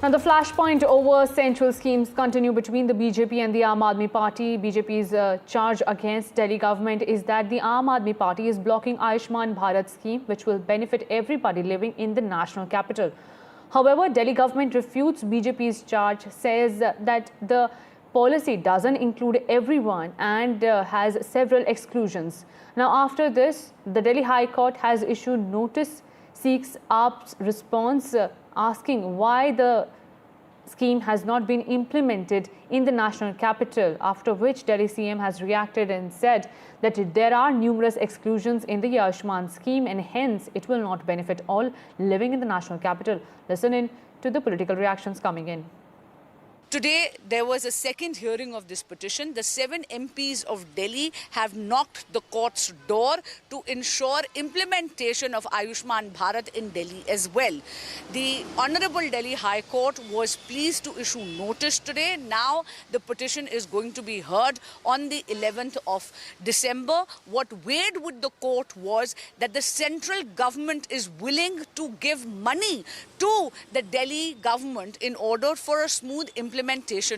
Now, the flashpoint over central schemes continue between the BJP and the Aam Aadmi Party. BJP's charge against Delhi government is that the Aam Aadmi Party is blocking Ayushman Bharat scheme, which will benefit everybody living in the national capital. However, Delhi government refutes BJP's charge, says that the policy doesn't include everyone and has several exclusions. Now, after this, the Delhi High Court has issued notice, seeks AAP's response, asking why the scheme has not been implemented in the national capital, after which Delhi CM has reacted and said that there are numerous exclusions in the Ayushman scheme and hence it will not benefit all living in the national capital. Listen in to the political reactions coming in. Today, there was a second hearing of this petition. The 7 MPs of Delhi have knocked the court's door to ensure implementation of Ayushman Bharat in Delhi as well. The Honorable Delhi High Court was pleased to issue notice today. Now, the petition is going to be heard on the 11th of December. What weighed with the court was that the central government is willing to give money to the Delhi government in order for a smooth implementation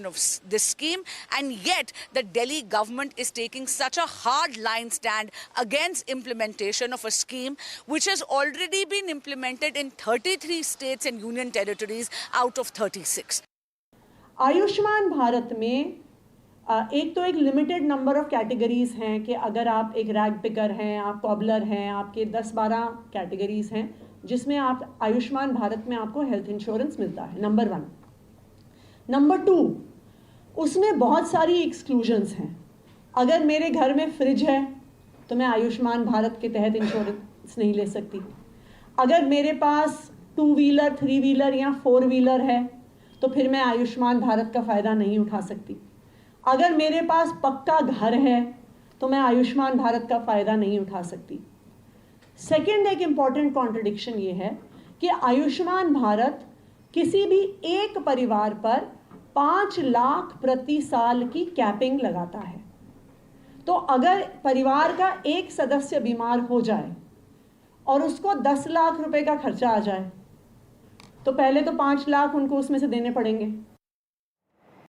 of this scheme, and yet the Delhi government is taking such a hard line stand against implementation of a scheme which has already been implemented in 33 states and union territories out of 36. Ayushman Bharat में एक तो एक limited number of categories हैं कि अगर आप एक rag picker हैं, आप कॉबलर हैं, आपके 10-12 कैटेगरीज हैं जिसमें आप आयुष्मान भारत में आपको हेल्थ इंश्योरेंस मिलता है, नंबर 1। नंबर 2, उसमें बहुत सारी एक्सक्लूजन्स हैं। अगर मेरे घर में फ्रिज है तो मैं आयुष्मान भारत के तहत इंश्योरेंस नहीं ले सकती। अगर मेरे पास 2 व्हीलर, 3 व्हीलर या 4 व्हीलर है तो फिर मैं आयुष्मान भारत का फ़ायदा नहीं उठा सकती। अगर मेरे पास पक्का घर है तो मैं आयुष्मान भारत का फ़ायदा नहीं उठा सकती। सेकेंड, एक इम्पॉर्टेंट कॉन्ट्रडिक्शन ये है कि आयुष्मान भारत किसी भी एक परिवार पर 5 लाख प्रति साल की कैपिंग लगाता है। तो अगर परिवार का एक सदस्य बीमार हो जाए और उसको 10 लाख रुपए का खर्चा आ जाए तो पहले तो 5 लाख उनको उसमें से देने पड़ेंगे।